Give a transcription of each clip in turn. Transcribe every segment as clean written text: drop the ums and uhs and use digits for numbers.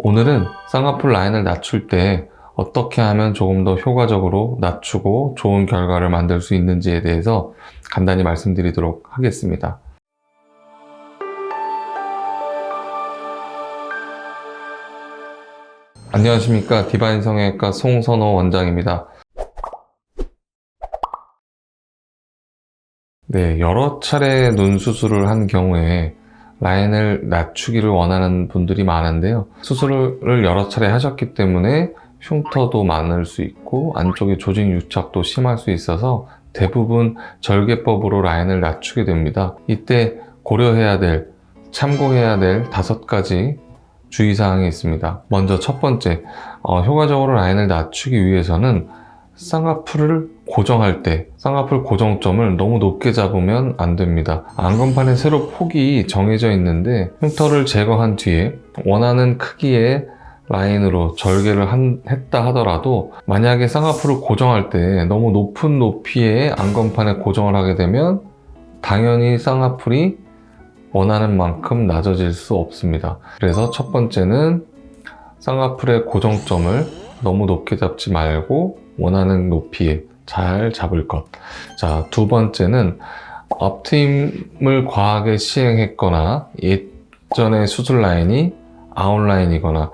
오늘은 쌍꺼풀 라인을 낮출 때 어떻게 하면 조금 더 효과적으로 낮추고 좋은 결과를 만들 수 있는지에 대해서 간단히 말씀드리도록 하겠습니다. 안녕하십니까. 디바인 성형외과 송선호 원장입니다. 네, 여러 차례 눈 수술을 한 경우에 라인을 낮추기를 원하는 분들이 많은데요. 수술을 여러 차례 하셨기 때문에 흉터도 많을 수 있고 안쪽에 조직 유착도 심할 수 있어서 대부분 절개법으로 라인을 낮추게 됩니다. 이때 고려해야 될, 참고해야 될 5가지 주의사항이 있습니다. 먼저 첫 번째, 효과적으로 라인을 낮추기 위해서는 쌍꺼풀을 고정할 때 쌍꺼풀 고정점을 너무 높게 잡으면 안 됩니다. 안검판에 세로 폭이 정해져 있는데 흉터를 제거한 뒤에 원하는 크기의 라인으로 절개를 했다 하더라도 만약에 쌍꺼풀을 고정할 때 너무 높은 높이의 안검판에 고정을 하게 되면 당연히 쌍꺼풀이 원하는 만큼 낮아질 수 없습니다. 그래서 첫 번째는 쌍꺼풀의 고정점을 너무 높게 잡지 말고 원하는 높이에 잘 잡을 것. 자, 두 번째는 앞트임을 과하게 시행했거나 예전에 수술 라인이 아웃라인이거나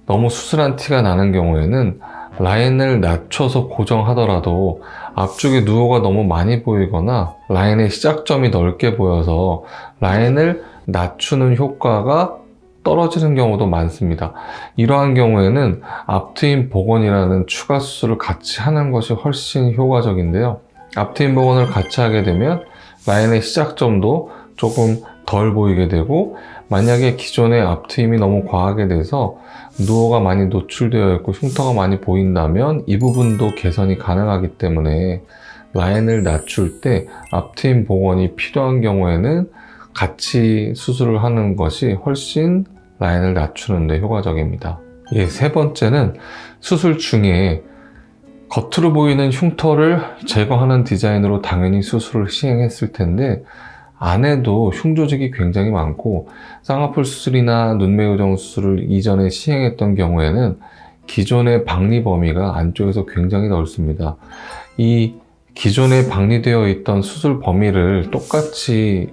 너무 수술한 티가 나는 경우에는 라인을 낮춰서 고정하더라도 앞쪽에 누오가 너무 많이 보이거나 라인의 시작점이 넓게 보여서 라인을 낮추는 효과가 떨어지는 경우도 많습니다. 이러한 경우에는 앞트임 복원이라는 추가 수술을 같이 하는 것이 훨씬 효과적인데요. 앞트임 복원을 같이 하게 되면 라인의 시작점도 조금 덜 보이게 되고, 만약에 기존의 앞트임이 너무 과하게 돼서 누오가 많이 노출되어 있고 흉터가 많이 보인다면 이 부분도 개선이 가능하기 때문에 라인을 낮출 때 앞트임 복원이 필요한 경우에는 같이 수술을 하는 것이 훨씬 라인을 낮추는 데 효과적입니다. 세 번째는 수술 중에 겉으로 보이는 흉터를 제거하는 디자인으로 당연히 수술을 시행했을 텐데 안에도 흉조직이 굉장히 많고 쌍꺼풀 수술이나 눈매교정 수술을 이전에 시행했던 경우에는 기존의 박리 범위가 안쪽에서 굉장히 넓습니다. 이 기존에 박리되어 있던 수술 범위를 똑같이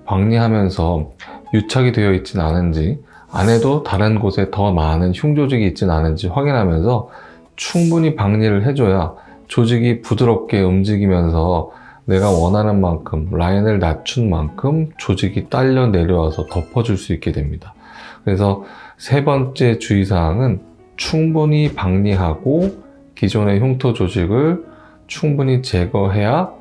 박리하면서 유착이 되어 있진 않은지, 안에도 다른 곳에 더 많은 흉조직이 있진 않은지 확인하면서 충분히 박리를 해줘야 조직이 부드럽게 움직이면서 내가 원하는 만큼, 라인을 낮춘 만큼 조직이 딸려 내려와서 덮어줄 수 있게 됩니다. 그래서 세 번째 주의사항은 충분히 박리하고 기존의 흉터 조직을 충분히 제거해야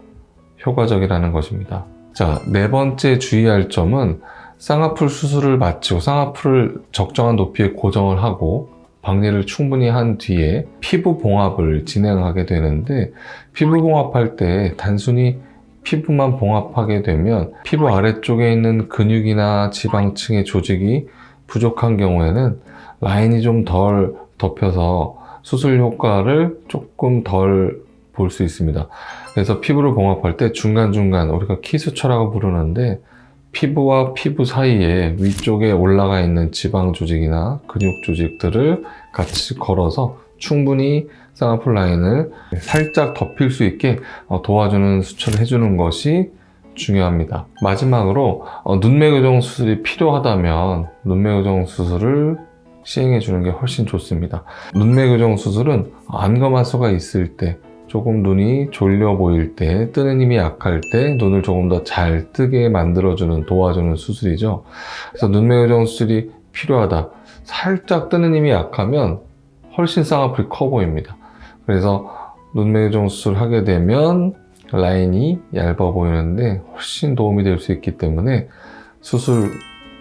효과적이라는 것입니다. 자, 네 번째 주의할 점은 쌍꺼풀 수술을 마치고 쌍꺼풀을 적정한 높이에 고정을 하고 박리를 충분히 한 뒤에 피부 봉합을 진행하게 되는데, 피부 봉합할 때 단순히 피부만 봉합하게 되면 피부 아래쪽에 있는 근육이나 지방층의 조직이 부족한 경우에는 라인이 좀 덜 덮여서 수술 효과를 조금 덜 볼 수 있습니다. 그래서 피부를 봉합할 때 중간중간 우리가 키수처라고 부르는데 피부와 피부 사이에 위쪽에 올라가 있는 지방 조직이나 근육 조직들을 같이 걸어서 충분히 쌍꺼풀 라인을 살짝 덮일 수 있게 도와주는 수술을 해주는 것이 중요합니다. 마지막으로 눈매교정 수술이 필요하다면 눈매교정 수술을 시행해 주는 게 훨씬 좋습니다. 눈매교정 수술은 안검하수가 있을 때, 조금 눈이 졸려 보일 때, 뜨는 힘이 약할 때 눈을 조금 더 잘 뜨게 만들어주는, 도와주는 수술이죠. 그래서 눈매교정 수술이 필요하다, 살짝 뜨는 힘이 약하면 훨씬 쌍꺼풀이 커 보입니다. 그래서 눈매교정 수술을 하게 되면 라인이 얇아 보이는데 훨씬 도움이 될 수 있기 때문에 수술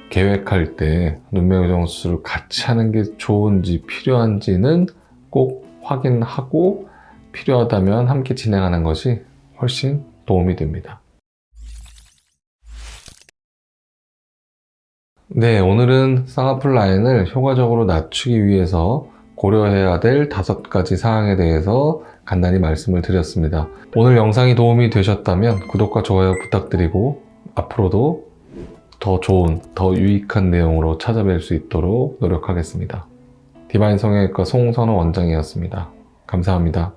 계획할 때 눈매교정 수술을 같이 하는 게 좋은지 필요한지는 꼭 확인하고 필요하다면 함께 진행하는 것이 훨씬 도움이 됩니다. 네, 오늘은 쌍꺼풀 라인을 효과적으로 낮추기 위해서 고려해야 될 5가지 사항에 대해서 간단히 말씀을 드렸습니다. 오늘 영상이 도움이 되셨다면 구독과 좋아요 부탁드리고 앞으로도 더 좋은, 더 유익한 내용으로 찾아뵐 수 있도록 노력하겠습니다. 디바인 성형외과 송선호 원장이었습니다. 감사합니다.